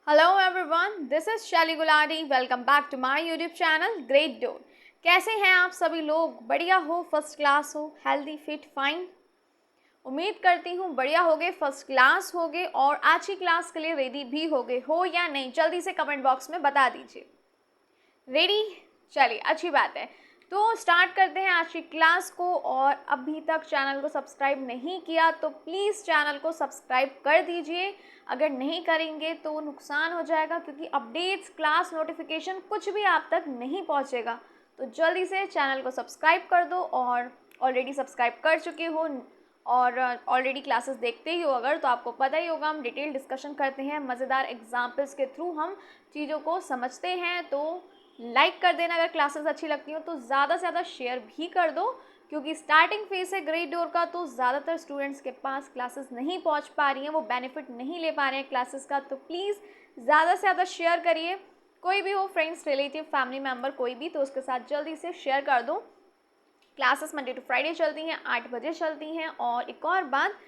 Hello everyone, this is Shaily Gulati. Welcome back to my YouTube channel Great Door. कैसे हैं आप सभी लोग? बढ़िया हो, फर्स्ट क्लास हो, हेल्दी फिट फाइन। उम्मीद करती हूँ बढ़िया होगे, फर्स्ट क्लास होगे और आज की क्लास के लिए रेडी भी होगे हो या नहीं, जल्दी से कमेंट बॉक्स में बता दीजिए। रेडी? चलिए, अच्छी बात है। तो स्टार्ट करते हैं आज की क्लास को। और अभी तक चैनल को सब्सक्राइब नहीं किया तो प्लीज़ चैनल को सब्सक्राइब कर दीजिए। अगर नहीं करेंगे तो नुकसान हो जाएगा, क्योंकि अपडेट्स, क्लास नोटिफिकेशन कुछ भी आप तक नहीं पहुंचेगा। तो जल्दी से चैनल को सब्सक्राइब कर दो। और ऑलरेडी सब्सक्राइब कर चुके हो और ऑलरेडी क्लासेस देखते ही हो अगर, तो आपको पता ही होगा हम डिटेल डिस्कशन करते हैं, मज़ेदार एग्जाम्पल्स के थ्रू हम चीज़ों को समझते हैं। तो लाइक कर देना अगर क्लासेस अच्छी लगती हो, तो ज़्यादा से ज़्यादा शेयर भी कर दो, क्योंकि स्टार्टिंग फेज है ग्रेट डोर का, तो ज़्यादातर स्टूडेंट्स के पास क्लासेस नहीं पहुंच पा रही हैं, वो बेनिफिट नहीं ले पा रहे हैं क्लासेस का। तो प्लीज़ ज़्यादा से ज़्यादा शेयर करिए। कोई भी हो, फ्रेंड्स, रिलेटिव, फैमिली मेम्बर, कोई भी, तो उसके साथ जल्दी से शेयर कर दो। क्लासेस मंडे टू फ्राइडे चलती हैं, 8 बजे चलती हैं। और एक और बात,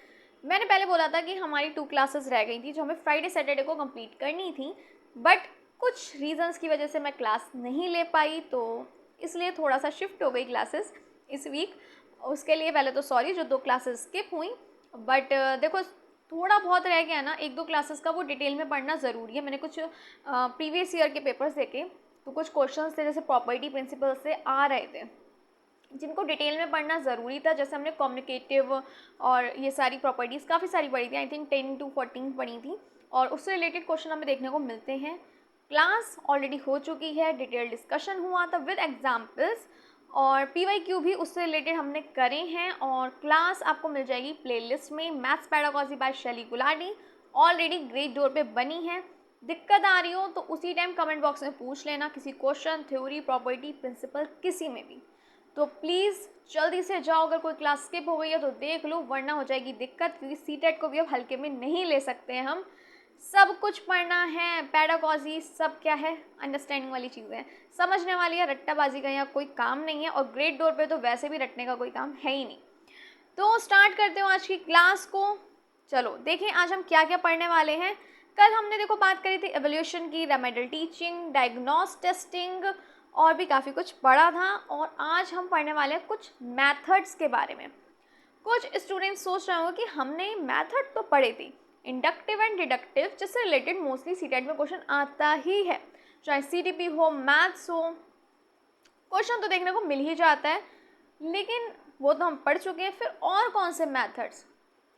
मैंने पहले बोला था कि हमारी 2 क्लासेस रह गई थी जो हमें फ्राइडे सैटरडे को कंप्लीट करनी थी, बट कुछ रीजंस की वजह से मैं क्लास नहीं ले पाई, तो इसलिए थोड़ा सा शिफ्ट हो गई क्लासेस इस वीक। उसके लिए पहले तो सॉरी जो 2 क्लासेस स्किप हुई, बट देखो थोड़ा बहुत रह गया ना, 1-2 क्लासेस का, वो डिटेल में पढ़ना ज़रूरी है। मैंने कुछ प्रीवियस ईयर के पेपर्स देखे, तो कुछ क्वेश्चंस थे जैसे प्रॉपर्टी प्रिंसिपल से आ रहे थे, जिनको डिटेल में पढ़ना ज़रूरी था। जैसे हमने कम्युनिकेटिव और ये सारी प्रॉपर्टीज़ काफ़ी सारी पढ़ी थी, आई थिंक 10 to 14 पढ़ी थी, और उससे रिलेटेड क्वेश्चन हमें देखने को मिलते हैं। क्लास ऑलरेडी हो चुकी है, डिटेल डिस्कशन हुआ था विद एग्जाम्पल्स, और PYQ भी उससे रिलेटेड हमने करे हैं। और क्लास आपको मिल जाएगी प्लेलिस्ट में, मैथ्स पैडागॉजी बाय शैली गुलाटी, ऑलरेडी ग्रेट डोर पे बनी है। दिक्कत आ रही हो तो उसी टाइम कमेंट बॉक्स में पूछ लेना, किसी क्वेश्चन, थ्योरी, प्रॉपर्टी, प्रिंसिपल, किसी में भी। तो प्लीज़ जल्दी से जाओ, अगर कोई क्लास स्किप हो गई है तो देख लो, वरना हो जाएगी दिक्कत, क्योंकि सीटेट को भी अब हल्के में नहीं ले सकते हैं हम। सब कुछ पढ़ना है, पैडागॉजी सब क्या है, अंडरस्टैंडिंग वाली चीज़ें हैं, समझने वाली है। रट्टाबाजी का यहाँ कोई काम नहीं है, और ग्रेट डोर पे तो वैसे भी रटने का कोई काम है ही नहीं। तो स्टार्ट करते हो आज की क्लास को। चलो देखें आज हम क्या क्या पढ़ने वाले हैं। कल हमने देखो बात करी थी एवोल्यूशन की, रेमेडियल टीचिंग, डायग्नोस टेस्टिंग, और भी काफ़ी कुछ पढ़ा था। और आज हम पढ़ने वाले हैं कुछ मैथड्स के बारे में। कुछ स्टूडेंट्स सोच रहे हो कि हमने मैथड तो पढ़े थे, इंडक्टिव एंड डिडक्टिव, जिससे रिलेटेड मोस्टली सीटेट में क्वेश्चन आता ही है, चाहे CTP हो, मैथ्स हो, क्वेश्चन तो देखने को मिल ही जाता है। लेकिन वो तो हम पढ़ चुके हैं, फिर और कौन से मैथड्स?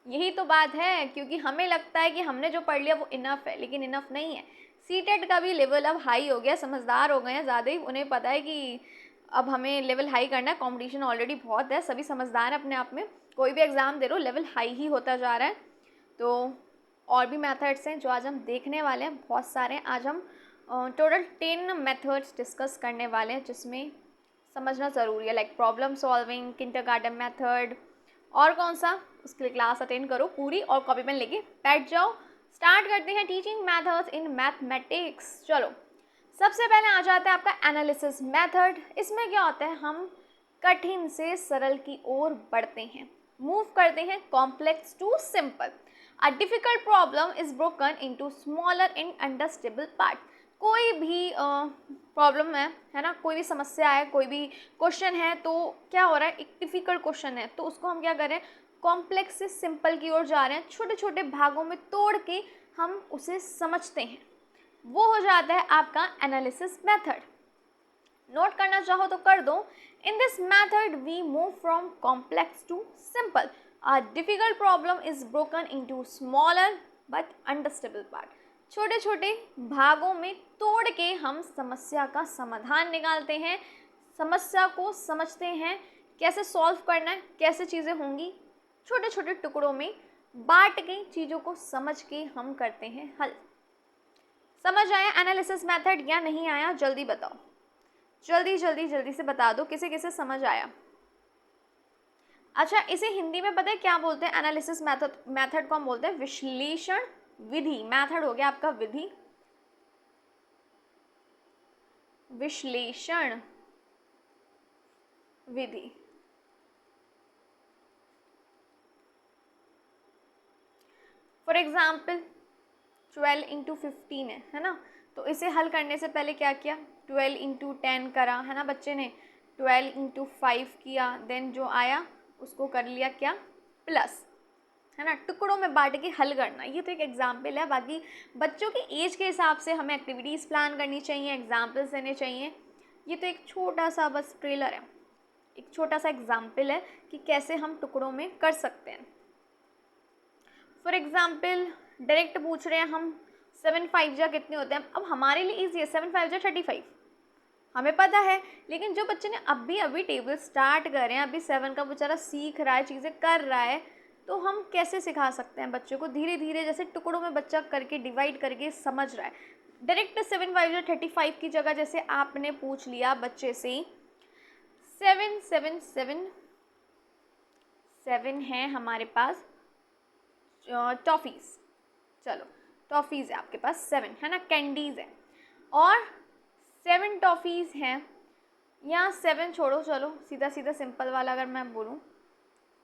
यही तो बात है, क्योंकि हमें लगता है कि हमने जो पढ़ लिया वो इनफ है, लेकिन इनफ नहीं है। सीटेट का भी लेवल अब हाई हो गया, समझदार हो गए हैं ज़्यादा ही, उन्हें पता है कि अब हमें लेवल हाई करना है। कंपटीशन ऑलरेडी बहुत है, सभी समझदार हैं अपने आप में, कोई भी एग्ज़ाम दे रहे हो लेवल हाई ही होता जा रहा है। तो और भी मेथड्स हैं जो आज हम देखने वाले हैं, बहुत सारे हैं। आज हम टोटल 10 मेथड्स डिस्कस करने वाले हैं, जिसमें समझना ज़रूरी है, like problem solving, kindergarten method, और कौन सा, उसके लिए क्लास अटेंड करो पूरी और कॉपी पेन लेके बैठ जाओ। स्टार्ट करते हैं टीचिंग मेथड्स इन मैथमेटिक्स। चलो सबसे पहले आ जाता है आपका एनालिसिस मेथड। इसमें क्या होता है, हम कठिन से सरल की ओर बढ़ते हैं, मूव करते हैं complex to simple. A difficult problem is broken into smaller and understandable part. कोई भी प्रॉब्लम है ना, कोई भी समस्या है, कोई भी क्वेश्चन है, तो क्या हो रहा है, एक डिफ़िकल्ट क्वेश्चन है तो उसको हम क्या कर रहे हैं, कॉम्प्लेक्स से सिंपल की ओर जा रहे हैं, छोटे छोटे भागों में तोड़ के हम उसे समझते हैं। वो हो जाता है आपका एनालिसिस मेथड। नोट करना चाहो तो कर दो। In this method we move from complex to simple. A difficult problem is broken into smaller but understandable part. छोटे छोटे भागों में तोड़ के हम समस्या का समाधान निकालते हैं, समस्या को समझते हैं, कैसे सॉल्व करना है, कैसे चीज़ें होंगी, छोटे छोटे टुकड़ों में बांट के चीज़ों को समझ के हम करते हैं हल। समझ आया एनालिसिस मेथड या नहीं आया? जल्दी बताओ, जल्दी जल्दी जल्दी से बता दो, किसे किसे समझ आया। अच्छा, इसे हिंदी में पता है क्या बोलते हैं? एनालिसिस मेथड को हम बोलते हैं विश्लेषण विधि। मेथड हो गया आपका विधि, विश्लेषण विधि। फॉर एग्जाम्पल 12 × 15 है ना। तो इसे हल करने से पहले क्या किया, 12 × 10 करा है ना बच्चे ने, 12 × 5 किया, देन जो आया उसको कर लिया क्या, प्लस, है ना। टुकड़ों में बांट के हल करना, ये तो एक एग्जाम्पल है। बाकी बच्चों की एज के हिसाब से हमें एक्टिविटीज़ प्लान करनी चाहिए, एग्जाम्पल्स देने चाहिए। ये तो एक छोटा सा बस ट्रेलर है, एक छोटा सा एग्जाम्पल है कि कैसे हम टुकड़ों में कर सकते हैं। फॉर एग्जाम्पल डायरेक्ट पूछ रहे हैं हम 7 × 5 कितने होते हैं। अब हमारे लिए ईजी है, 7 × 5 = 35, हमें पता है। लेकिन जो बच्चे ने अभी टेबल स्टार्ट कर रहे हैं, अभी 7 का बेचारा सीख रहा है, चीज़ें कर रहा है, तो हम कैसे सिखा सकते हैं बच्चे को धीरे धीरे, जैसे टुकड़ों में बच्चा करके डिवाइड करके समझ रहा है। डायरेक्ट 7 × 5 = 35 की जगह जैसे आपने पूछ लिया बच्चे से 7 7 7 7 है हमारे पास टॉफ़ीज़, चलो टॉफ़ीज़ है आपके पास 7, है ना, कैंडीज़ है, और 7 टॉफ़ीज़ हैं, या 7 छोड़ो, चलो सीधा सीधा सिंपल वाला अगर मैं बोलूँ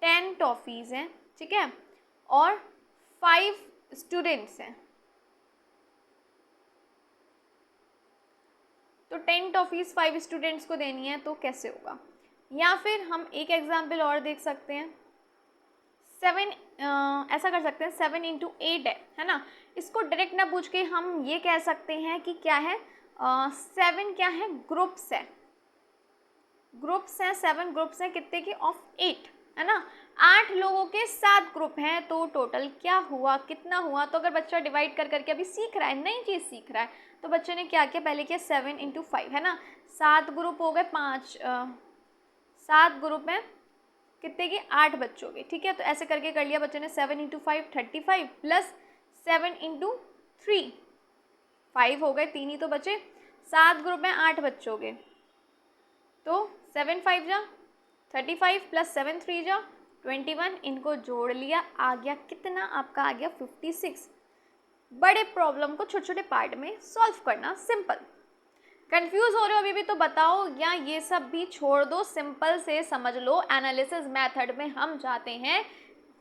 10 टॉफ़ीज़ हैं, ठीक है, और 5 स्टूडेंट्स हैं। तो 10 टॉफ़ीज़ 5 स्टूडेंट्स को देनी है, तो कैसे होगा। या फिर हम एक एग्जाम्पल और देख सकते हैं, 7 ऐसा कर सकते हैं 7 × 8 है ना। इसको डायरेक्ट ना पूछ के हम ये कह सकते हैं कि क्या है, 7 क्या है, ग्रुप्स है, ग्रुप्स हैं, 7 ग्रुप्स हैं कितने के, ऑफ 8, है ना। 8 लोगों के 7 ग्रुप हैं, तो टोटल क्या हुआ, कितना हुआ। तो अगर बच्चा डिवाइड कर करके अभी सीख रहा है, नई चीज़ सीख रहा है, तो बच्चे ने क्या किया, पहले किया 7 × 5, है ना। 7 ग्रुप हो गए, 7 ग्रुप में कितने के, 8 बच्चों के, ठीक है। तो ऐसे करके कर लिया बच्चे ने 7 × 5 35 प्लस 7 × 3 5 हो गए, 3 ही तो बचे। 7 ग्रुप में 8 बच्चों के, तो 7 × 5 = 35 प्लस 7 × 3 = 21, इनको जोड़ लिया, आ गया कितना आपका, आ गया 56। बड़े प्रॉब्लम को छोटे छोटे पार्ट में सॉल्व करना सिंपल। कंफ्यूज हो रहे हो अभी भी, तो बताओ, या ये सब भी छोड़ दो, सिंपल से समझ लो। एनालिसिस मेथड में हम जाते हैं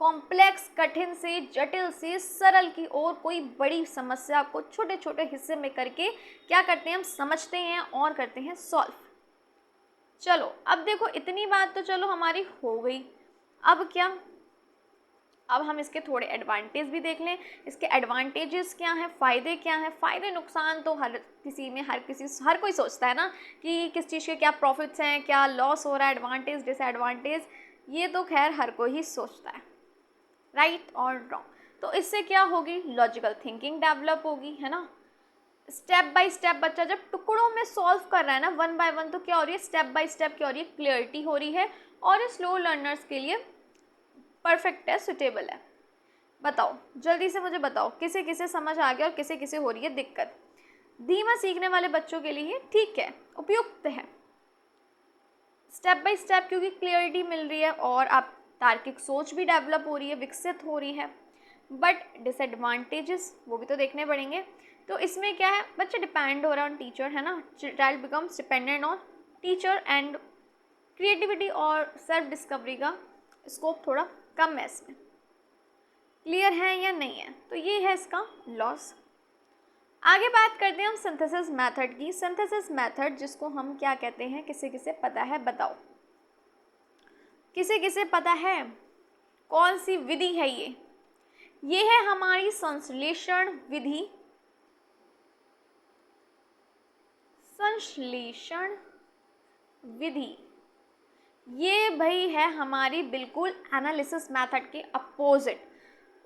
कॉम्प्लेक्स, कठिन से जटिल से सरल की ओर। कोई बड़ी समस्या को छोटे छोटे हिस्से में करके क्या करते हैं, हम समझते हैं और करते हैं सॉल्व। चलो अब देखो, इतनी बात तो चलो हमारी हो गई। अब क्या, अब हम इसके थोड़े एडवांटेज भी देख लें। इसके एडवांटेजेस क्या हैं, फ़ायदे क्या हैं। फ़ायदे नुकसान तो हर किसी में, हर कोई सोचता है ना कि किस चीज़ के क्या प्रॉफिट्स हैं, क्या लॉस हो रहा है, एडवांटेज डिसएडवांटेज, ये तो खैर हर कोई ही सोचता है, राइट और रॉन्ग। तो इससे क्या होगी, लॉजिकल थिंकिंग डेवलप होगी, है ना। स्टेप बाय स्टेप बच्चा जब टुकड़ों में सॉल्व कर रहा है ना, 1 बाय 1, तो क्या हो रही है, स्टेप बाय स्टेप क्या हो रही है, क्लियरिटी हो रही है, और ये स्लो लर्नर्स के लिए परफेक्ट है, सुटेबल है। बताओ जल्दी से मुझे बताओ, किसे किसे समझ आ गया और किसे किसे हो रही है दिक्कत। धीमा सीखने वाले बच्चों के लिए ठीक है, उपयुक्त है, स्टेप बाय स्टेप, क्योंकि क्लियरिटी मिल रही है और आप तार्किक सोच भी डेवलप हो रही है, विकसित हो रही है। बट डिसएडवांटेजेस वो भी तो देखने पड़ेंगे। तो इसमें क्या है, बच्चा डिपेंड हो रहा है ऑन टीचर, है ना। Child becomes dependent on teacher, and creativity और सेल्फ डिस्कवरी का स्कोप थोड़ा कम है इसमें। क्लियर है या नहीं है, तो ये है इसका लॉस। आगे बात करते हैं हम सिंथेसिस मेथड की। सिंथेसिस मेथड जिसको हम क्या कहते हैं, किसे किसे पता है बताओ, किसे किसे पता है, कौन सी विधि है ये है हमारी संश्लेषण विधि। संश्लेषण विधि ये भाई है हमारी बिल्कुल एनालिसिस मेथड के अपोजिट।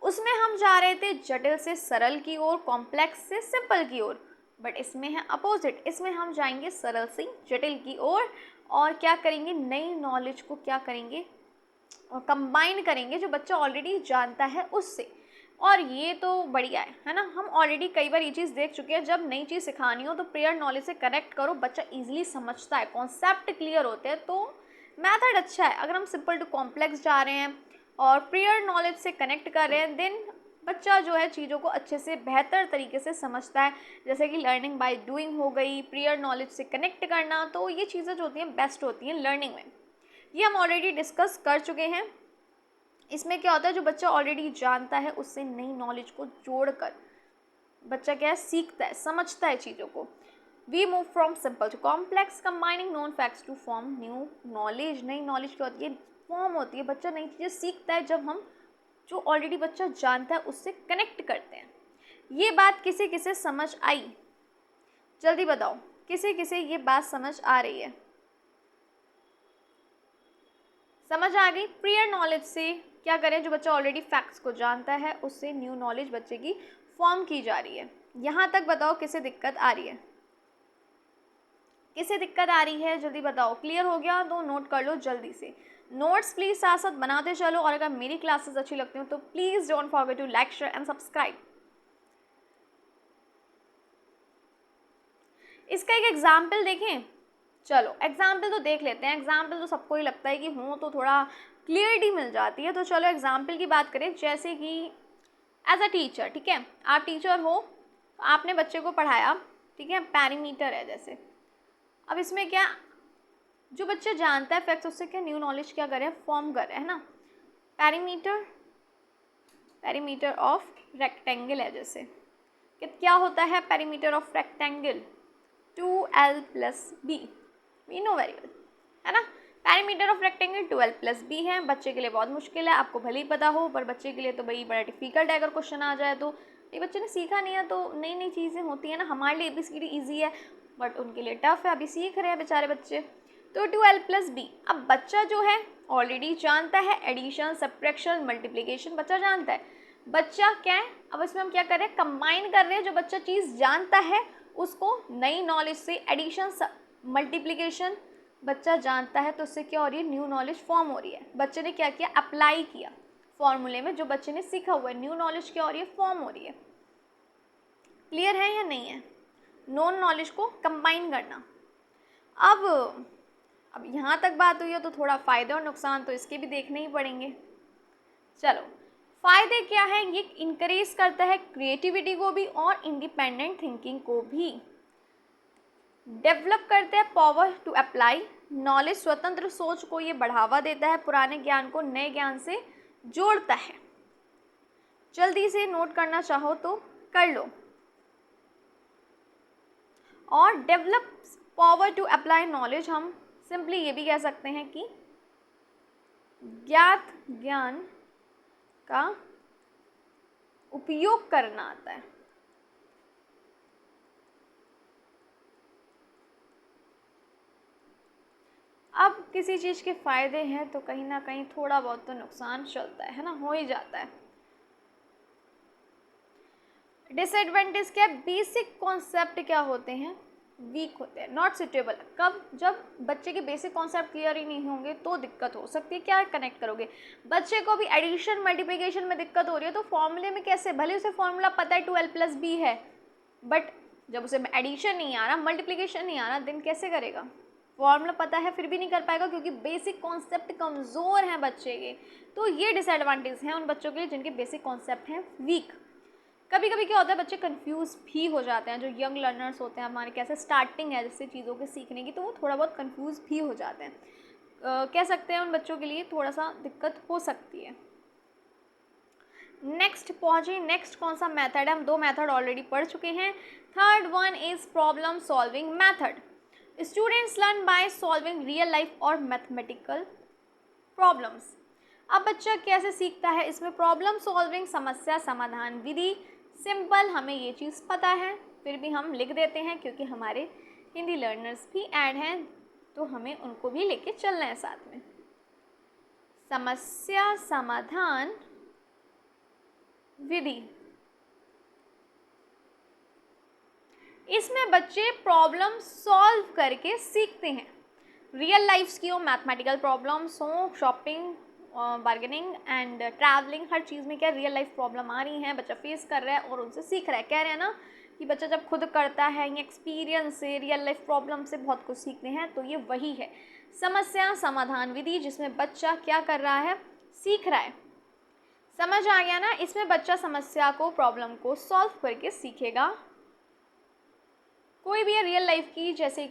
उसमें हम जा रहे थे जटिल से सरल की ओर, कॉम्प्लेक्स से सिंपल की ओर, बट इसमें है अपोजिट। इसमें हम जाएंगे सरल से जटिल की ओर, और क्या करेंगे, नई नॉलेज को क्या करेंगे, कंबाइन करेंगे जो बच्चा ऑलरेडी जानता है उससे। और ये तो बढ़िया है ना। हम ऑलरेडी कई बार ये चीज़ देख चुके हैं, जब नई चीज़ सिखानी हो तो प्रेयर नॉलेज से कनेक्ट करो, बच्चा ईजिली समझता है, कॉन्सेप्ट क्लियर होते हैं, तो मेथड अच्छा है। अगर हम सिंपल टू कॉम्प्लेक्स जा रहे हैं और प्रेयर नॉलेज से कनेक्ट कर रहे हैं, देन बच्चा जो है चीज़ों को अच्छे से बेहतर तरीके से समझता है। जैसे कि लर्निंग बाय डूइंग हो गई, प्रेयर नॉलेज से कनेक्ट करना, तो ये चीज़ें जो होती हैं बेस्ट होती हैं लर्निंग में। ये हम ऑलरेडी डिस्कस कर चुके हैं। इसमें क्या होता है, जो बच्चा ऑलरेडी जानता है उससे नई नॉलेज को जोड़कर बच्चा क्या है, सीखता है, समझता है चीज़ों को। We move from simple to complex, combining known facts to form new knowledge. नई नॉलेज क्या होती है, फॉर्म होती है। बच्चा नई चीज़ें सीखता है जब हम जो ऑलरेडी बच्चा जानता है उससे कनेक्ट करते हैं। ये बात किसे किसे समझ आई, जल्दी बताओ, किसे किसे ये बात समझ आ रही है? समझ आ गई? प्रियर नॉलेज से क्या करें, जो बच्चा ऑलरेडी फैक्ट्स को जानता है उससे न्यू नॉलेज बच्चे की फॉर्म की जा रही है। यहाँ तक बताओ किसे दिक्कत आ रही है, किसे दिक्कत आ रही है, जल्दी बताओ। क्लियर हो गया तो नोट कर लो जल्दी से। नोट्स प्लीज़ साथ साथ बनाते चलो, और अगर मेरी क्लासेस अच्छी लगती हो तो please don't forget to like, share and subscribe. इसका एक एग्जाम्पल देखें, चलो एग्जाम्पल तो देख लेते हैं। एग्जाम्पल तो सबको ही लगता है कि हो तो थोड़ा क्लियरिटी मिल जाती है, तो चलो एग्जाम्पल की बात करें। जैसे कि एज अ टीचर, ठीक है, आप टीचर हो, आपने बच्चे को पढ़ाया, ठीक है, पैरामीटर है जैसे। अब इसमें क्या, जो बच्चा जानता है फैक्ट्स उससे क्या न्यू नॉलेज क्या करें, फॉर्म करें, है ना। पैरीमीटर ऑफ रेक्टेंगल है जैसे कि क्या होता है perimeter of rectangle, 2l + b, we know very well, है ना। Perimeter of rectangle 2l + b है। बच्चे के लिए बहुत मुश्किल है, आपको भले ही पता हो, पर बच्चे के लिए तो भाई बड़ा डिफिकल्ट है। अगर क्वेश्चन आ जाए तो ये बच्चे ने सीखा नहीं है, तो नई नई चीज़ें होती हैं ना। हमारे लिए ABCD ईजी है, बट उनके लिए टफ है, अभी सीख रहे हैं बेचारे बच्चे। तो 2l + b। अब बच्चा जो है ऑलरेडी जानता है एडिशन, सब्ट्रैक्शन, मल्टीप्लिकेशन, बच्चा जानता है। बच्चा क्या है, अब इसमें हम क्या कर रहे हैं, कंबाइन कर रहे हैं। जो बच्चा चीज़ जानता है उसको नई नॉलेज से, एडिशन, मल्टीप्लिकेशन बच्चा जानता है, तो उससे क्या हो रही है, न्यू नॉलेज फॉर्म हो रही है। बच्चे ने क्या किया, अप्लाई किया फॉर्मूले में जो बच्चे ने सीखा हुआ है, न्यू नॉलेज क्या हो रही है, फॉर्म हो रही है। क्लियर है या नहीं है? नॉन नॉलेज को कंबाइन करना। अब यहाँ तक बात हुई है तो थोड़ा फ़ायदे और नुकसान तो इसके भी देखने ही पड़ेंगे। चलो, फ़ायदे क्या है, ये इनकरेज करता है क्रिएटिविटी को भी और इंडिपेंडेंट थिंकिंग को भी। डेवलप करते हैं पावर टू अप्लाई नॉलेज, स्वतंत्र सोच को ये बढ़ावा देता है। पुराने ज्ञान को नए ज्ञान से जोड़ता है। जल्दी से नोट करना चाहो तो कर लो। और develop power to apply knowledge, हम सिंपली ये भी कह सकते हैं कि ज्ञात ज्ञान का उपयोग करना आता है। अब किसी चीज़ के फ़ायदे हैं तो कहीं ना कहीं थोड़ा बहुत तो नुकसान चलता है ना, हो ही जाता है। डिसएडवांटेज क्या है, बेसिक कॉन्सेप्ट क्या होते हैं, वीक होते हैं, नॉट सुटेबल। कब, जब बच्चे के बेसिक कॉन्सेप्ट क्लियर ही नहीं होंगे तो दिक्कत हो सकती है। क्या कनेक्ट करोगे, बच्चे को भी एडिशन मल्टीप्लिकेशन में दिक्कत हो रही है तो फॉर्मूले में कैसे, भले उसे फॉर्मूला पता है 2l + b है, बट जब उसे एडिशन नहीं आ रहा, मल्टीप्लिकेशन नहीं आ रहा, दिन कैसे करेगा। फॉर्मूला पता है फिर भी नहीं कर पाएगा क्योंकि बेसिक कॉन्सेप्ट कमज़ोर हैं बच्चे के। तो ये डिसएडवांटेज हैं उन बच्चों के लिए जिनके बेसिक कॉन्सेप्ट हैं वीक। कभी कभी क्या होता है, बच्चे कंफ्यूज भी हो जाते हैं। जो यंग लर्नर्स होते हैं हमारे, कैसे स्टार्टिंग है जैसे चीज़ों के सीखने की, तो वो थोड़ा बहुत कंफ्यूज भी हो जाते हैं। कह सकते हैं उन बच्चों के लिए थोड़ा सा दिक्कत हो सकती है। नेक्स्ट पहुँचे, नेक्स्ट कौन सा मेथड है, हम 2 मेथड ऑलरेडी पढ़ चुके हैं। Third one is problem solving method. Students learn by solving real life और मैथमेटिकल प्रॉब्लम्स। अब बच्चा कैसे सीखता है, इसमें प्रॉब्लम सॉल्विंग, समस्या समाधान विधि। सिंपल, हमें ये चीज़ पता है फिर भी हम लिख देते हैं क्योंकि हमारे हिंदी लर्नर्स भी ऐड हैं तो हमें उनको भी लेके चलना है साथ में। समस्या समाधान विधि, इसमें बच्चे प्रॉब्लम सॉल्व करके सीखते हैं। रियल लाइफ्स की हो, मैथमेटिकल प्रॉब्लम्स हो, शॉपिंग, बार्गेनिंग एंड ट्रैवलिंग, हर चीज़ में क्या रियल लाइफ प्रॉब्लम आ रही हैं, बच्चा फेस कर रहा है और उनसे सीख रहा है। कह रहे हैं ना कि बच्चा जब खुद करता है या एक्सपीरियंस से, रियल लाइफ प्रॉब्लम से बहुत कुछ सीखते हैं, तो ये वही है समस्या समाधान विधि, जिसमें बच्चा क्या कर रहा है, सीख रहा है। समझ आ गया ना, इसमें बच्चा समस्या को, प्रॉब्लम को सॉल्व करके सीखेगा। कोई भी है रियल लाइफ की, जैसे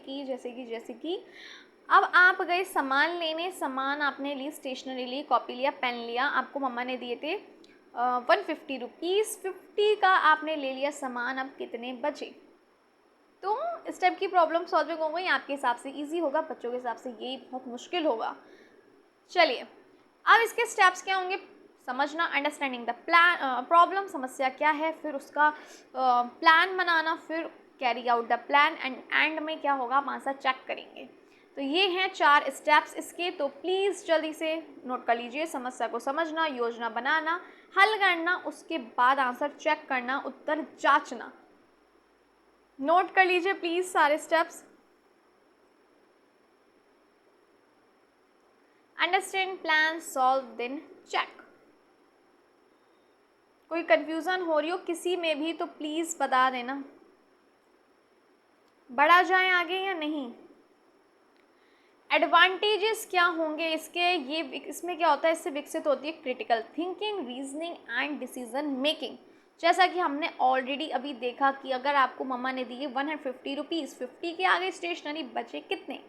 कि अब आप गए सामान लेने, सामान आपने ली, स्टेशनरी ली, कॉपी लिया, पेन लिया, आपको मम्मा ने दिए थे ₹150, 50 का आपने ले लिया सामान, अब कितने बचे? तो इस टाइप की प्रॉब्लम सॉल्विंग हो गई। आपके हिसाब से इजी होगा, बच्चों के हिसाब से यही बहुत मुश्किल होगा। चलिए, अब इसके स्टेप्स क्या होंगे? समझना, अंडरस्टैंडिंग द प्लान, प्रॉब्लम, समस्या क्या है, फिर उसका प्लान बनाना, फिर carry out the plan, and and में क्या होगा, आप आंसर चेक करेंगे। तो ये हैं 4 स्टेप्स इसके। तो प्लीज़ जल्दी से नोट कर लीजिए। समस्या को समझना, योजना बनाना, हल करना, उसके बाद आंसर चेक करना, उत्तर जांचना। नोट कर लीजिए प्लीज़ सारे steps. Understand, plan, solve, then check. कोई कंफ्यूजन हो रही हो किसी में भी तो प्लीज़ बता देना। बढ़ा जाए आगे या नहीं? एडवांटेजेस क्या होंगे इसके? ये इसमें क्या होता है, इससे विकसित होती है critical thinking, reasoning and decision making. जैसा कि हमने ऑलरेडी अभी देखा कि अगर आपको मम्मा ने दिए ₹150, 50 के आगे स्टेशनरी बचे कितने,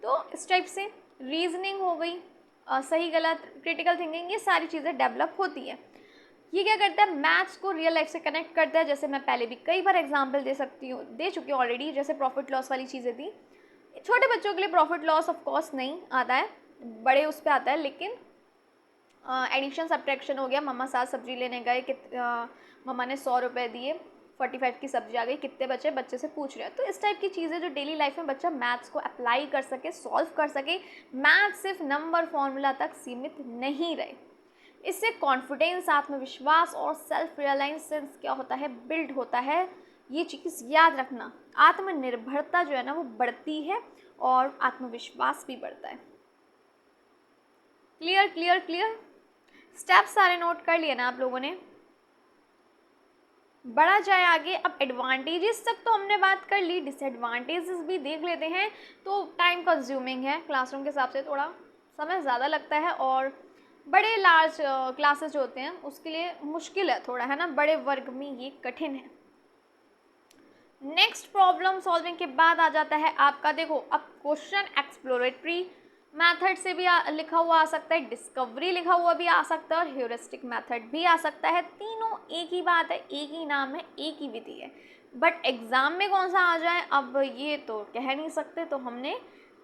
तो इस टाइप से रीजनिंग हो गई, सही गलत, क्रिटिकल थिंकिंग, ये सारी चीज़ें डेवलप होती है। ये क्या करता है, मैथ्स को रियल लाइफ से कनेक्ट करता है। जैसे मैं पहले भी कई बार एग्जांपल दे चुकी हूँ ऑलरेडी, जैसे प्रॉफिट लॉस वाली चीज़ें थी। छोटे बच्चों के लिए प्रॉफिट लॉस ऑफ कोर्स नहीं आता है, बड़े उस पर आता है, लेकिन एडिशन सब्ट्रैक्शन हो गया। मम्मा साथ सब्जी लेने गए, मम्मा ने 100 रुपये दिए, 45 की सब्जी आ गई, कितने बचे, बच्चे से पूछ रहे हैं। तो इस टाइप की चीज़ें जो डेली लाइफ में बच्चा मैथ्स को अप्लाई कर सके, सॉल्व कर सके, मैथ्स सिर्फ नंबर फॉर्मूला तक सीमित नहीं रहे। इससे कॉन्फिडेंस, आत्मविश्वास और सेल्फ रियलाइजेंस क्या होता है, बिल्ड होता है। ये चीज़ याद रखना, आत्मनिर्भरता जो है ना वो बढ़ती है और आत्मविश्वास भी बढ़ता है। Clear clear clear? स्टेप सारे नोट कर लिए ना आप लोगों ने? बढ़ा जाए आगे। अब एडवांटेजेस तक तो हमने बात कर ली, डिसएडवांटेजेस भी देख लेते हैं। तो टाइम कंज्यूमिंग है, क्लासरूम के हिसाब से थोड़ा समय ज़्यादा लगता है, और बड़े लार्ज क्लासेस जो होते हैं उसके लिए मुश्किल है थोड़ा, है ना, बड़े वर्ग में ये कठिन है। नेक्स्ट प्रॉब्लम सॉल्विंग के बाद आ जाता है आपका, देखो अब क्वेश्चन एक्सप्लोरेटरी मेथड से भी लिखा हुआ आ सकता है, डिस्कवरी लिखा हुआ भी आ सकता है, और ह्यूरिस्टिक मेथड भी आ सकता है। तीनों एक ही बात है, एक ही नाम है, एक ही विधि है, बट एग्ज़ाम में कौन सा आ जाए अब ये तो कह नहीं सकते। तो हमने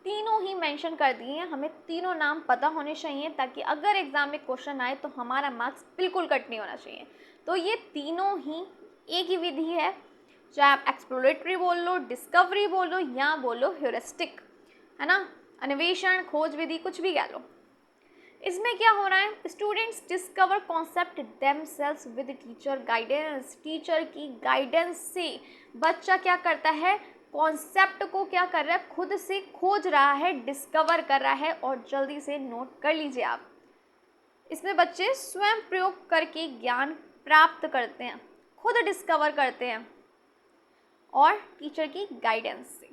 तीनों ही मेंशन कर दिए हैं, हमें तीनों नाम पता होने चाहिए, ताकि अगर एग्ज़ाम में क्वेश्चन आए तो हमारा मार्क्स बिल्कुल कट नहीं होना चाहिए। तो ये तीनों ही एक ही विधि है, चाहे आप एक्सप्लोरेटरी बोल लो, डिस्कवरी बोल लो, या बोलो ह्यूरिस्टिक, है ना, अन्वेषण, खोज विधि, कुछ भी कह लो। इसमें क्या हो रहा है, students discover concept themselves with teacher guidance. Teacher की गाइडेंस से बच्चा क्या करता है, कॉन्सेप्ट को क्या कर रहा है, खुद से खोज रहा है, डिस्कवर कर रहा है। और जल्दी से नोट कर लीजिए आप, इसमें बच्चे स्वयं प्रयोग करके ज्ञान प्राप्त करते हैं, खुद डिस्कवर करते हैं, और टीचर की गाइडेंस से।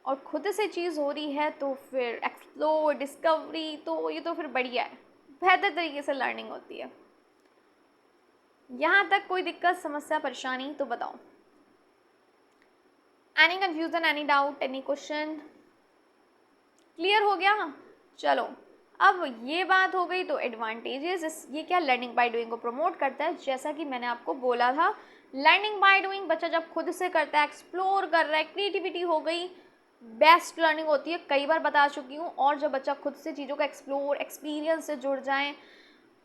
और खुद से चीज़ हो रही है तो फिर एक्सप्लोर, डिस्कवरी, तो ये तो फिर बढ़िया है, बेहतर तरीके से लर्निंग होती है। यहाँ तक कोई दिक्कत, समस्या, परेशानी तो बताओ। Any confusion, any doubt, any question? Clear हो गया? चलो, अब ये बात हो गई। तो एडवांटेजेस, ये क्या, लर्निंग बाय डूइंग को प्रमोट करता है। जैसा कि मैंने आपको बोला था, लर्निंग बाय डूइंग, बच्चा जब खुद से करता है, एक्सप्लोर कर रहा है, क्रिएटिविटी हो गई, बेस्ट लर्निंग होती है, कई बार बता चुकी हूँ। और जब बच्चा खुद से चीज़ों का एक्सप्लोर, एक्सपीरियंस से जुड़ जाए,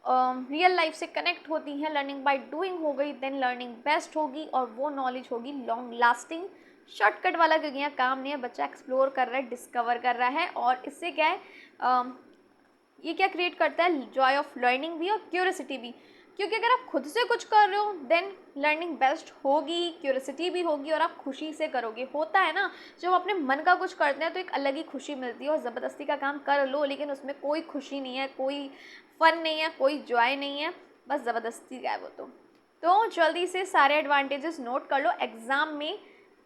रियल लाइफ से कनेक्ट होती हैं, लर्निंग बाय डूइंग हो गई, देन लर्निंग बेस्ट होगी, और वो नॉलेज होगी लॉन्ग लास्टिंग। शॉर्टकट वाला क्योंकि यहाँ काम नहीं है, बच्चा एक्सप्लोर कर रहा है, डिस्कवर कर रहा है, और इससे क्या है, ये क्या क्रिएट करता है, जॉय ऑफ लर्निंग भी और क्यूरियोसिटी भी। क्योंकि अगर आप खुद से कुछ कर रहे हो देन लर्निंग बेस्ट होगी, क्यूरियोसिटी भी होगी, और आप खुशी से करोगे। होता है ना, जब अपने मन का कुछ करते हैं तो एक अलग ही खुशी मिलती है, और ज़बरदस्ती का काम कर लो लेकिन उसमें कोई खुशी नहीं है, कोई फन नहीं है, कोई जॉय नहीं है, बस ज़बरदस्ती का है वो। तो जल्दी से सारे एडवांटेजेस नोट कर लो, एग्ज़ाम में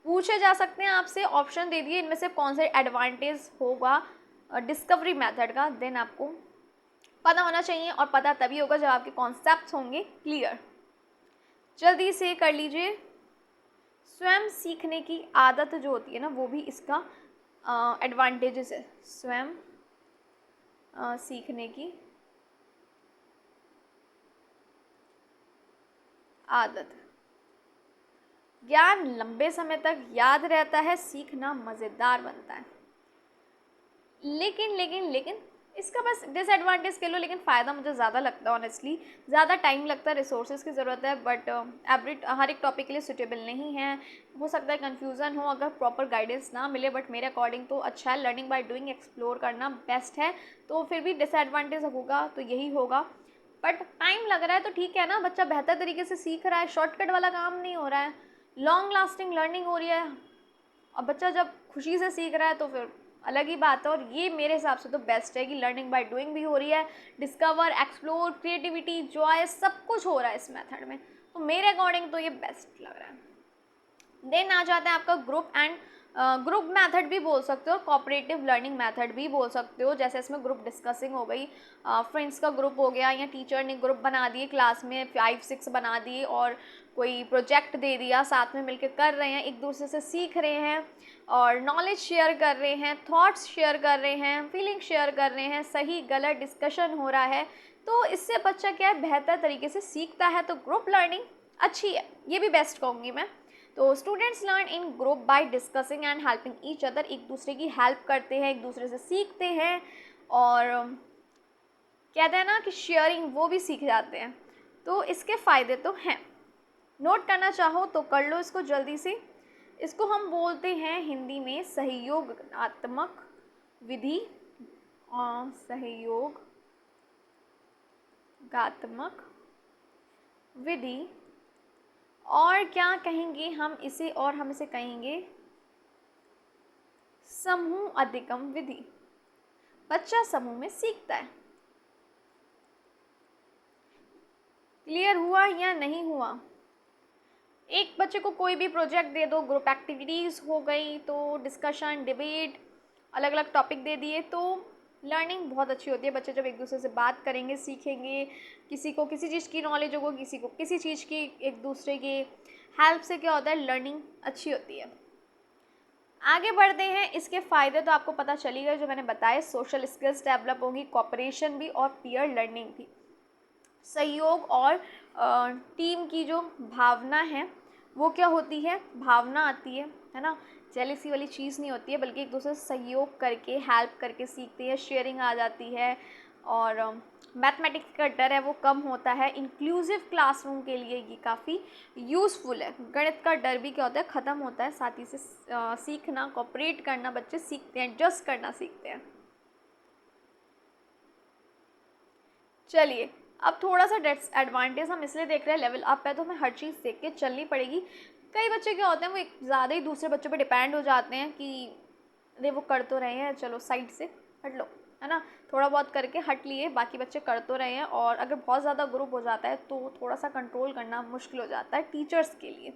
पूछे जा सकते हैं आपसे। ऑप्शन दे दिए, इनमें से कौन से एडवांटेज होगा डिस्कवरी मेथड का, देन आपको पता होना चाहिए, और पता तभी होगा जब आपके कॉन्सेप्ट्स होंगे क्लियर। जल्दी से कर लीजिए। स्वयं सीखने की आदत जो होती है ना, वो भी इसका एडवांटेजेस है, स्वयं सीखने की आदत। ज्ञान लंबे समय तक याद रहता है, सीखना मज़ेदार बनता है। लेकिन इसका बस डिसएडवांटेज कह लो, लेकिन फ़ायदा मुझे ज़्यादा लगता है ऑनेस्टली। ज़्यादा टाइम लगता है, रिसोर्सेज की ज़रूरत है, बट हर एक टॉपिक के लिए सूटेबल नहीं है। हो सकता है कन्फ्यूज़न हो अगर प्रॉपर गाइडेंस ना मिले, बट मेरे अकॉर्डिंग तो अच्छा है। लर्निंग बाय डूइंग, एक्सप्लोर करना बेस्ट है। तो फिर भी डिसएडवांटेज होगा तो यही होगा, बट टाइम लग रहा है तो ठीक है ना, बच्चा बेहतर तरीके से सीख रहा है, शॉर्टकट वाला काम नहीं हो रहा है, लॉन्ग लास्टिंग लर्निंग हो रही है। और बच्चा जब खुशी से सीख रहा है तो फिर अलग ही बात है। और ये मेरे हिसाब से तो बेस्ट है कि लर्निंग बाय डूइंग भी हो रही है, डिस्कवर, एक्सप्लोर, क्रिएटिविटी, जॉय, सब कुछ हो रहा है इस मेथड में। तो मेरे अकॉर्डिंग तो ये बेस्ट लग रहा है। देन आ जाता है आपका ग्रुप मेथड भी बोल सकते हो, कोऑपरेटिव लर्निंग मेथड भी बोल सकते हो। जैसे इसमें ग्रुप डिस्कसिंग हो गई, फ्रेंड्स का ग्रुप हो गया, या टीचर ने ग्रुप बना दिए क्लास में 5-6 बना दिए और कोई प्रोजेक्ट दे दिया, साथ में मिलकर कर रहे हैं, एक दूसरे से सीख रहे हैं और नॉलेज शेयर कर रहे हैं, थॉट्स शेयर कर रहे हैं, फीलिंग शेयर कर रहे हैं, सही गलत डिस्कशन हो रहा है। तो इससे बच्चा क्या है, बेहतर तरीके से सीखता है। तो ग्रुप लर्निंग अच्छी है, ये भी बेस्ट कहूँगी मैं। तो students learn in group by discussing and helping each other, एक दूसरे की हेल्प करते हैं, एक दूसरे से सीखते हैं, और कहते हैं ना कि शेयरिंग, वो भी सीख जाते हैं। तो इसके फ़ायदे तो हैं, नोट करना चाहो तो कर लो इसको जल्दी से। इसको हम बोलते हैं हिंदी में सहयोगात्मक विधि, सहयोगात्मक विधि। और क्या कहेंगे हम इसे, और हम इसे कहेंगे समूह अधिगम विधि। बच्चा समूह में सीखता है। क्लियर हुआ या नहीं हुआ? एक बच्चे को कोई भी प्रोजेक्ट दे दो, ग्रुप एक्टिविटीज़ हो गई, तो डिस्कशन, डिबेट, अलग अलग टॉपिक दे दिए, तो लर्निंग बहुत अच्छी होती है। बच्चे जब एक दूसरे से बात करेंगे, सीखेंगे, किसी को किसी चीज़ की नॉलेज होगी, किसी को किसी चीज़ की, एक दूसरे की हेल्प से क्या होता है, लर्निंग अच्छी होती है। आगे बढ़ते हैं। इसके फ़ायदे तो आपको पता चली गए जो मैंने बताए, सोशल स्किल्स डेवलप होंगी, कॉपरेशन भी और पीयर लर्निंग भी। सहयोग और टीम की जो भावना है वो क्या होती है, भावना आती है ना। जेलसी वाली चीज़ नहीं होती है, बल्कि एक दूसरे से सहयोग करके, हेल्प करके सीखते हैं, शेयरिंग आ जाती है, और मैथमेटिक्स का डर है वो कम होता है। इंक्लूसिव क्लासरूम के लिए ये काफ़ी यूज़फुल है। गणित का डर भी क्या होता है, ख़त्म होता है। साथ ही से सीखना, कोऑपरेट करना बच्चे सीखते हैं, एडजस्ट करना सीखते हैं। चलिए, अब थोड़ा सा एडवांटेज हम इसलिए देख रहे हैं, लेवल अप है तो हमें हर चीज़ देख के चलनी पड़ेगी। कई बच्चे क्या होते हैं, वो एक ज़्यादा ही दूसरे बच्चों पे डिपेंड हो जाते हैं कि अरे वो कर तो रहे हैं, चलो साइड से हट लो, है ना। थोड़ा बहुत करके हट लिए, बाकी बच्चे कर तो रहे हैं। और अगर बहुत ज़्यादा ग्रुप हो जाता है तो थोड़ा सा कंट्रोल करना मुश्किल हो जाता है टीचर्स के लिए।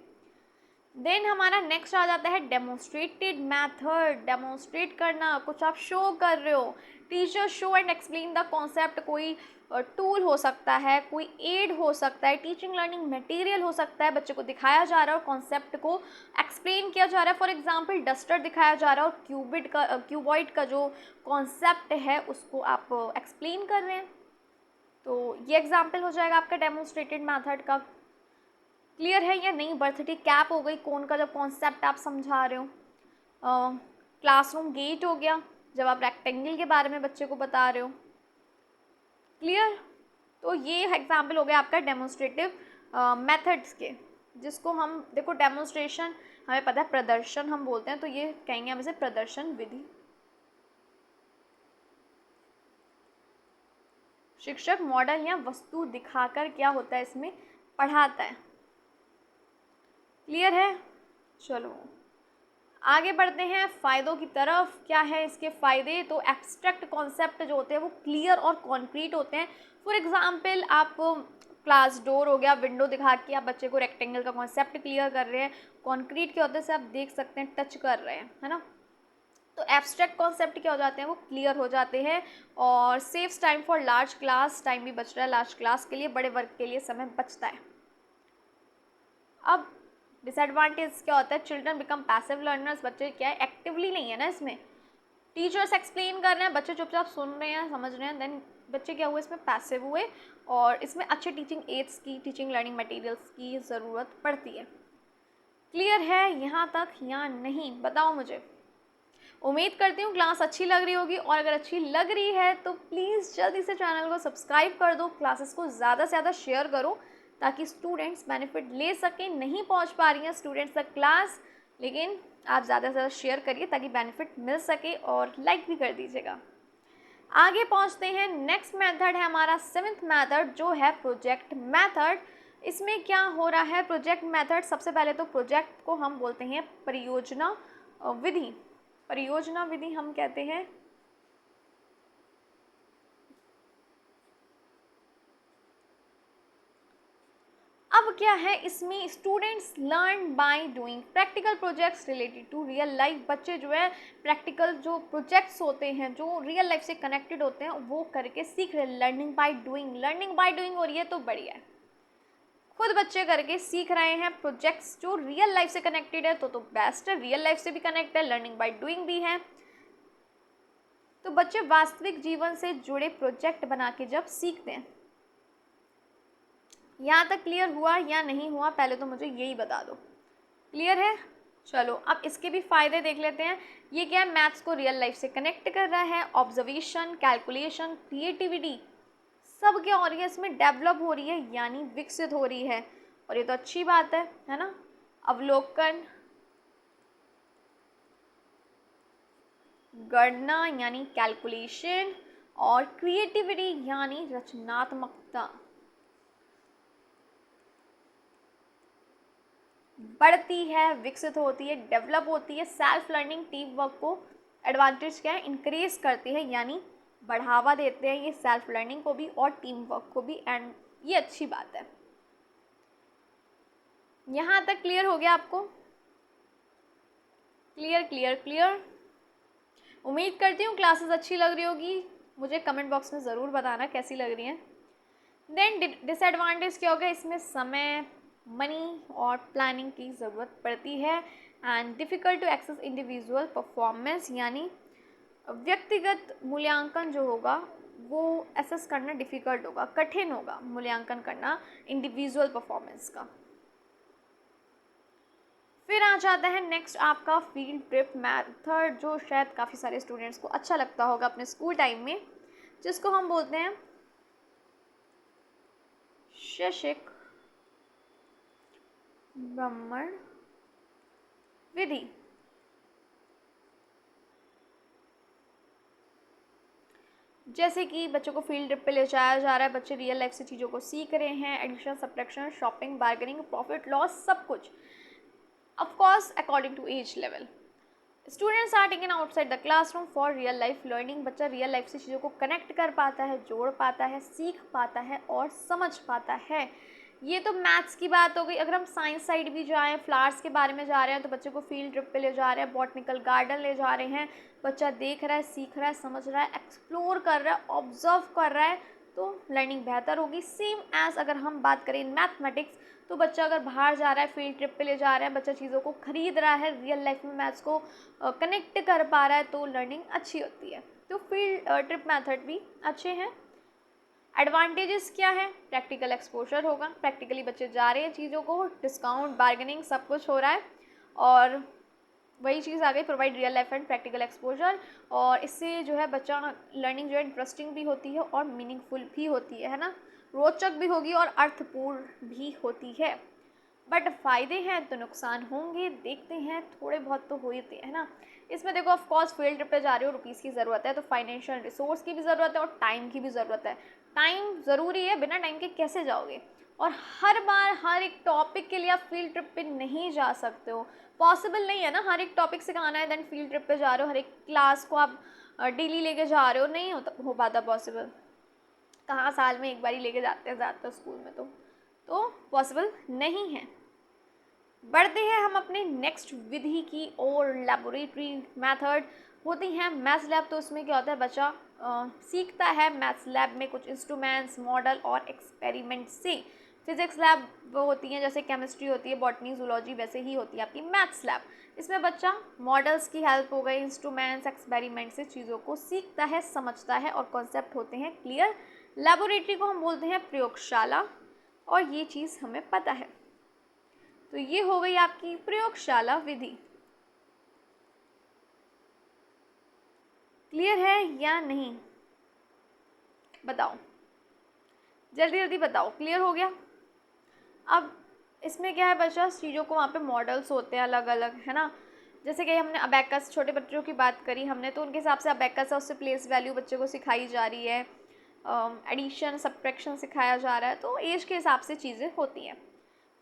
देन हमारा नेक्स्ट आ जाता है डेमोन्स्ट्रेटेड मैथड। डेमोन्स्ट्रेट करना, कुछ आप शो कर रहे हो। Teacher show and explain the concept, कोई टूल हो सकता है, कोई एड हो सकता है, टीचिंग लर्निंग मटेरियल हो सकता है। बच्चे को दिखाया जा रहा है और कॉन्सेप्ट को एक्सप्लेन किया जा रहा है। फॉर एग्जांपल डस्टर दिखाया जा रहा है और क्यूबॉइड का जो कॉन्सेप्ट है उसको आप एक्सप्लेन कर रहे हैं। तो ये एग्जाम्पल हो जाएगा आपका डेमोन्स्ट्रेटेड मैथड का। क्लियर है या नहीं? बर्थडे कैप हो गई, कोन का जब कॉन्सेप्ट आप समझा रहे हो। क्लासरूम गेट हो गया जब आप रेक्टेंगल के बारे में बच्चे को बता रहे हो। क्लियर? तो ये एग्जाम्पल हो गया आपका डेमोन्स्ट्रेटिव मेथड्स के, जिसको हम देखो डेमोन्स्ट्रेशन हमें पता है प्रदर्शन हम बोलते हैं, तो ये कहेंगे हम इसे प्रदर्शन विधि। शिक्षक मॉडल या वस्तु दिखाकर क्या होता है, इसमें पढ़ाता है। क्लियर है? चलो आगे बढ़ते हैं फ़ायदों की तरफ। क्या है इसके फ़ायदे? तो एब्स्ट्रैक्ट कॉन्सेप्ट जो होते हैं वो क्लियर और कॉन्क्रीट होते हैं। फॉर एग्जांपल आप क्लास डोर हो गया, विंडो दिखा के आप बच्चे को रेक्टेंगल का कॉन्सेप्ट क्लियर कर रहे हैं। कॉन्क्रीट के होते से आप देख सकते हैं, टच कर रहे हैं, है ना। तो एब्स्ट्रैक्ट कॉन्सेप्ट क्या हो जाते हैं, वो क्लियर हो जाते हैं। और saves time for large class, time भी बच रहा है लार्ज क्लास के लिए, बड़े वर्ग के लिए समय बचता है। अब डिसएडवांटेज क्या होता है, चिल्ड्रन बिकम पैसिव लर्नर्स। बच्चे क्या है, एक्टिवली नहीं है ना इसमें। टीचर्स एक्सप्लेन कर रहे हैं, बच्चे चुपचाप सुन रहे हैं, समझ रहे हैं, देन बच्चे क्या हुए इसमें पैसिव हुए और इसमें अच्छे टीचिंग एड्स की, टीचिंग लर्निंग मटेरियल्स की ज़रूरत पड़ती है। क्लियर है यहाँ तक या नहीं, बताओ मुझे। उम्मीद करती हूँ क्लास अच्छी लग रही होगी, और अगर अच्छी लग रही है तो प्लीज़ जल्दी से चैनल को सब्सक्राइब कर दो, क्लासेस को ज़्यादा से ज़्यादा शेयर करो ताकि स्टूडेंट्स बेनिफिट ले सकें। नहीं पहुँच पा रही हैं स्टूडेंट्स तक क्लास, लेकिन आप ज़्यादा से ज़्यादा शेयर करिए ताकि बेनिफिट मिल सके, और लाइक भी कर दीजिएगा। आगे पहुँचते हैं, नेक्स्ट मेथड है हमारा 7th मेथड जो है प्रोजेक्ट मेथड। इसमें क्या हो रहा है, प्रोजेक्ट मेथड सबसे पहले तो प्रोजेक्ट को हम बोलते हैं परियोजना विधि। परियोजना विधि हम कहते हैं। अब क्या है, इसमें students learn by doing practical projects related to real life. बच्चे जो है प्रैक्टिकल जो प्रोजेक्ट्स होते हैं जो रियल लाइफ से कनेक्टेड होते हैं वो करके सीख रहे हैं। Learning by doing, learning by doing हो रही है तो बढ़िया है, खुद बच्चे करके सीख रहे हैं प्रोजेक्ट्स जो रियल लाइफ से कनेक्टेड है तो बेस्ट है। रियल लाइफ से भी कनेक्ट है, लर्निंग बाय डूइंग भी है, तो बच्चे वास्तविक जीवन से जुड़े प्रोजेक्ट बना के जब सीखते हैं। यहाँ तक क्लियर हुआ या नहीं हुआ, पहले तो मुझे यही बता दो। क्लियर है? चलो अब इसके भी फ़ायदे देख लेते हैं। ये क्या है, मैथ्स को रियल लाइफ से कनेक्ट कर रहा है। ऑब्जर्वेशन, कैलकुलेशन, क्रिएटिविटी सब क्या हो रही है इसमें, डेवलप हो रही है, यानी विकसित हो रही है, और ये तो अच्छी बात है ना। अवलोकन, गणना यानी कैलकुलेशन, और क्रिएटिविटी यानी रचनात्मकता बढ़ती है, विकसित होती है, डेवलप होती है। सेल्फ लर्निंग टीम वर्क को एडवांटेज क्या है, इंक्रीज करती है, यानी बढ़ावा देते हैं ये सेल्फ लर्निंग को भी और टीम वर्क को भी, एंड ये अच्छी बात है। यहाँ तक क्लियर हो गया आपको? Clear clear clear. उम्मीद करती हूँ क्लासेस अच्छी लग रही होगी, मुझे कमेंट बॉक्स में ज़रूर बताना कैसी लग रही हैं। देन डिसएडवांटेज क्या होगा, इसमें समय, मनी और प्लानिंग की ज़रूरत पड़ती है, and difficult to access individual performance, यानी व्यक्तिगत मूल्यांकन जो होगा वो एसेस करना डिफ़िकल्ट होगा, कठिन होगा मूल्यांकन करना इंडिविजुअल परफॉर्मेंस का। फिर आ जाता है नेक्स्ट आपका फील्ड ट्रिप मेथड, जो शायद काफ़ी सारे स्टूडेंट्स को अच्छा लगता होगा अपने स्कूल टाइम में, जिसको हम बोलते हैं शैक्षिक भ्रमण विधि। जैसे कि बच्चों को फील्ड ट्रिप पे ले जाया जा रहा है, बच्चे रियल लाइफ से चीज़ों को सीख रहे हैं, addition, subtraction, shopping, bargaining, profit loss, सब कुछ of course according to age level. Students are taken outside the classroom for real life learning. बच्चा रियल लाइफ से चीज़ों को कनेक्ट कर पाता है, जोड़ पाता है, सीख पाता है और समझ पाता है। ये तो मैथ्स की बात हो गई। अगर हम साइंस साइड भी जाएँ, फ्लावर्स के बारे में जा रहे हैं तो बच्चे को फील्ड ट्रिप पे ले जा रहे हैं, बॉटनिकल गार्डन ले जा रहे हैं, बच्चा देख रहा है, सीख रहा है, समझ रहा है, एक्सप्लोर कर रहा है, ऑब्जर्व कर रहा है, तो लर्निंग बेहतर होगी। सेम एज़ अगर हम बात करें मैथमेटिक्स, तो बच्चा अगर बाहर जा रहा है, फील्ड ट्रिप पे ले जा रहा है, बच्चा चीज़ों को खरीद रहा है, रियल लाइफ में मैथ्स को कनेक्ट कर पा रहा है, तो लर्निंग अच्छी होती है। तो फील्ड ट्रिप मेथड भी अच्छे हैं। एडवांटेजेस क्या है, प्रैक्टिकल एक्सपोजर होगा, प्रैक्टिकली बच्चे जा रहे हैं, चीज़ों को डिस्काउंट, बार्गेनिंग सब कुछ हो रहा है, और वही चीज़ आ गई, provide real life and practical exposure. और इससे जो है बच्चा लर्निंग जो है इंटरेस्टिंग भी होती है और मीनिंगफुल भी होती है ना, रोचक भी होगी और अर्थपूर्ण भी होती है। बट फ़ायदे हैं तो नुकसान होंगे, देखते हैं, थोड़े बहुत तो होते हैं ना। इसमें देखो ऑफ कोर्स फील्ड ट्रिप पे जा रहे हो, रुपीज़ की ज़रूरत है, तो फाइनेंशियल रिसोर्स की भी ज़रूरत है और टाइम की भी ज़रूरत है। टाइम ज़रूरी है, बिना टाइम के कैसे जाओगे, और हर बार हर एक टॉपिक के लिए आप फील्ड ट्रिप पे नहीं जा सकते हो, पॉसिबल नहीं है ना। हर एक टॉपिक सिखाना है, देन फील्ड ट्रिप पे जा रहे हो, हर एक क्लास को आप डेली लेके जा रहे हो, नहीं हो पाता पॉसिबल। कहाँ साल में एक बार ही लेके जाते हैं ज़्यादातर स्कूल में, तो पॉसिबल नहीं है। बढ़ते हैं हम अपने नेक्स्ट विधि की और, लैबोरेटरी मेथड होती हैं मैथ्स लैब। तो उसमें क्या होता है, बच्चा सीखता है मैथ्स लैब में कुछ इंस्ट्रूमेंट्स, मॉडल और एक्सपेरिमेंट से। फिजिक्स लैब वो होती हैं जैसे केमिस्ट्री होती है, बॉटनी, जूलॉजी, वैसे ही होती है आपकी मैथ्स लैब। इसमें बच्चा मॉडल्स की हेल्प हो गई, इंस्ट्रूमेंट्स, एक्सपेरिमेंट से चीज़ों को सीखता है, समझता है और कॉन्सेप्ट होते हैं क्लियर। लेबोरेटरी को हम बोलते हैं प्रयोगशाला, और ये चीज़ हमें पता है। तो ये हो गई आपकी प्रयोगशाला विधि। क्लियर है या नहीं, बताओ, जल्दी जल्दी बताओ। क्लियर हो गया? अब इसमें क्या है बच्चा, चीज़ों को वहाँ पे मॉडल्स होते हैं अलग अलग, है ना। जैसे कि हमने अबैकस, छोटे बच्चों की बात करी हमने, तो उनके हिसाब से अबैकस है, उससे प्लेस वैल्यू बच्चे को सिखाई जा रही है, एडिशन सब्ट्रैक्शन सिखाया जा रहा है, तो एज के हिसाब से चीज़ें होती हैं।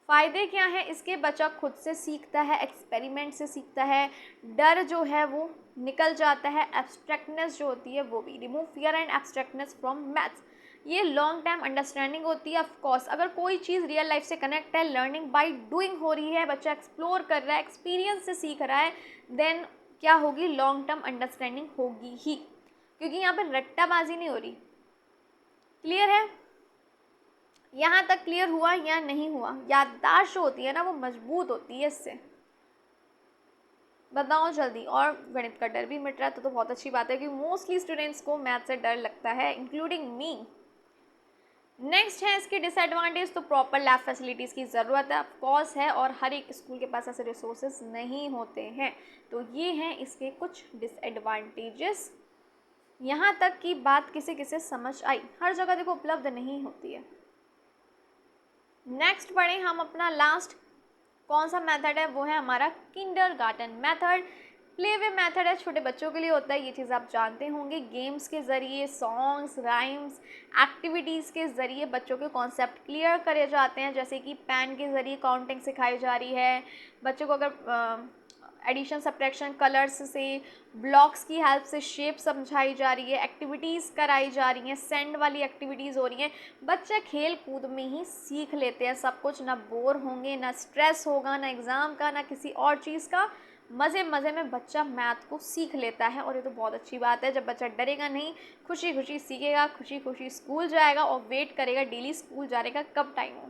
फ़ायदे क्या हैं इसके, बच्चा खुद से सीखता है, एक्सपेरिमेंट से सीखता है, डर जो है वो निकल जाता है, एब्स्ट्रैक्टनेस जो होती है वो भी, remove fear and abstractness from maths. ये लॉन्ग टाइम अंडरस्टैंडिंग होती है। ऑफ कोर्स अगर कोई चीज़ रियल लाइफ से कनेक्ट है, लर्निंग बाय डूइंग हो रही है, बच्चा एक्सप्लोर कर रहा है, एक्सपीरियंस से सीख रहा है, देन क्या होगी, लॉन्ग टर्म अंडरस्टैंडिंग होगी ही, क्योंकि यहाँ पर रट्टाबाजी नहीं हो रही। क्लियर है? यहाँ तक क्लियर हुआ या नहीं हुआ? याददाश्त जो होती है ना वो मजबूत होती है इससे। बताओ जल्दी। और गणित का डर भी मिट रहा है तो बहुत अच्छी बात है, कि मोस्टली स्टूडेंट्स को मैथ से डर लगता है, इंक्लूडिंग मी। नेक्स्ट है इसकी डिसएडवांटेज, तो प्रॉपर लैब फैसिलिटीज़ की ज़रूरत है, ऑफकोर्स है, और हर एक स्कूल के पास ऐसे रिसोर्सेज नहीं होते हैं। तो ये हैं इसके कुछ डिसएडवांटेजेस। यहाँ तक की बात किसे किसे समझ आई? हर जगह देखो उपलब्ध नहीं होती है। नेक्स्ट पढ़ें हम अपना लास्ट कौन सा मेथड है, वो है हमारा kindergarten method. Play way method है, छोटे बच्चों के लिए होता है, ये चीज़ आप जानते होंगे। गेम्स के ज़रिए, सॉन्ग्स, राइम्स, एक्टिविटीज़ के ज़रिए बच्चों के कॉन्सेप्ट क्लियर करे जाते हैं। जैसे कि पेन के ज़रिए काउंटिंग सिखाई जा रही है बच्चों को, अगर एडिशन सब्ट्रैक्शन कलर्स से, ब्लॉक्स की हेल्प से शेप समझाई जा रही है, एक्टिविटीज़ कराई जा रही हैं, सेंड वाली एक्टिविटीज़ हो रही हैं। बच्चे खेल कूद में ही सीख लेते हैं सब कुछ, ना बोर होंगे, ना स्ट्रेस होगा, ना एग्ज़ाम का, ना किसी और चीज़ का। मज़े मज़े में बच्चा मैथ को सीख लेता है, और ये तो बहुत अच्छी बात है। जब बच्चा डरेगा नहीं, खुशी खुशी सीखेगा, खुशी खुशी स्कूल जाएगा, और वेट करेगा डेली स्कूल जाने का कब टाइम हो।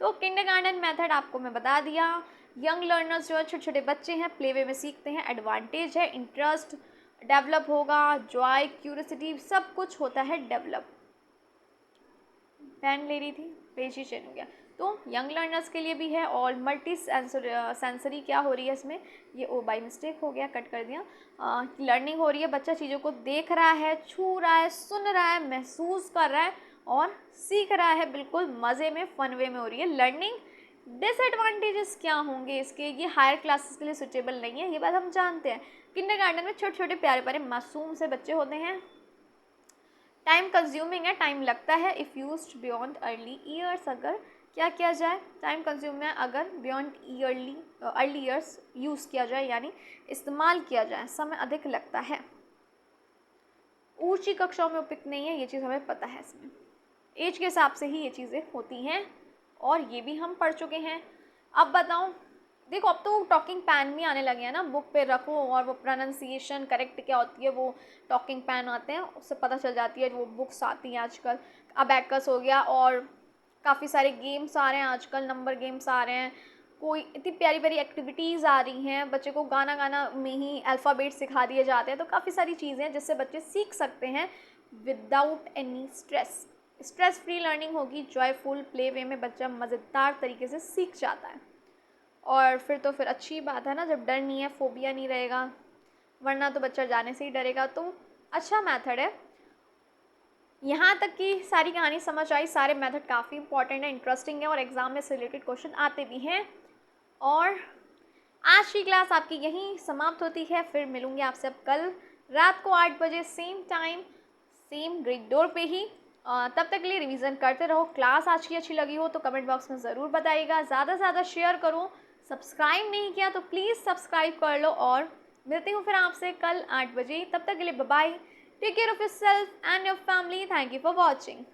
तो किंडरगार्टन मेथड आपको मैं बता दिया। यंग लर्नर्स जो है, छोटे छोटे बच्चे हैं, प्ले वे में सीखते हैं। एडवांटेज है, इंटरेस्ट डेवलप होगा, जॉय, क्यूरियोसिटी, सब कुछ होता है डेवलप। पेन ले रही थी, पेज ही चेंज हो गया। तो यंग लर्नर्स के लिए भी है, और मल्टी सेंसरी क्या हो रही है इसमें, ये ओ बाई मिस्टेक हो गया, कट कर दिया। लर्निंग हो रही है, बच्चा चीज़ों को देख रहा है, छू रहा है, सुन रहा है, महसूस कर रहा है और सीख रहा है, बिल्कुल मज़े में, फन वे में हो रही है लर्निंग। डिसएडवांटेजेस क्या होंगे इसके, ये हायर क्लासेस के लिए सुटेबल नहीं है, ये बात हम जानते हैं। किंडरगार्टन में छोटे छोटे प्यारे प्यारे मासूम से बच्चे होते हैं। टाइम कंज्यूमिंग है, टाइम लगता है। If used beyond early years, अगर क्या किया जाए, टाइम कंज्यूम है अगर बियॉन्ड अर्ली ईयर्स यूज़ किया जाए, यानी इस्तेमाल किया जाए, समय अधिक लगता है। ऊंची कक्षाओं में उपयुक्त नहीं है, ये चीज़ हमें पता है। इसमें एज के हिसाब से ही ये चीज़ें होती हैं, और ये भी हम पढ़ चुके हैं। अब बताओ, देखो अब तो टॉकिंग पैन भी आने लगे हैं ना, बुक पे रखो और वो प्रोनाउंसिएशन करेक्ट क्या होती है, वो टॉकिंग पैन आते हैं, उससे पता चल जाती है। वो बुक्स आती हैं आजकल, अबैकस हो गया, और काफ़ी सारे गेम्स आ रहे हैं आजकल, नंबर गेम्स आ रहे हैं, कोई इतनी प्यारी प्यारी एक्टिविटीज़ आ रही हैं। बच्चे को गाना गाना में ही अल्फ़ाबेट सिखा दिए जाते हैं। तो काफ़ी सारी चीज़ें हैं जिससे बच्चे सीख सकते हैं without any stress. Stress free learning होगी, जॉयफुल प्ले वे में बच्चा मज़ेदार तरीके से सीख जाता है। और फिर अच्छी बात है ना, जब डर नहीं है, फोबिया नहीं रहेगा, वरना तो बच्चा जाने से ही डरेगा। तो अच्छा मेथड है। यहाँ तक की सारी कहानी समझ आई, सारे मेथड काफ़ी इंपॉर्टेंट है, इंटरेस्टिंग है, और एग्ज़ाम में से रिलेटेड क्वेश्चन आते भी हैं। और आज की क्लास आपकी यहीं समाप्त होती है। फिर मिलूँगी आपसे अब कल रात को 8 बजे, same time, same grade door पे ही। तब तक के लिए रिवीजन करते रहो। क्लास आज की अच्छी लगी हो तो कमेंट बॉक्स में ज़रूर बताइएगा, ज़्यादा से ज़्यादा शेयर करो। सब्सक्राइब नहीं किया तो प्लीज़ सब्सक्राइब कर लो, और मिलती हूँ फिर आपसे कल 8 बजे। तब तक के लिए bye bye, take care of yourself and your family. Thank you for watching.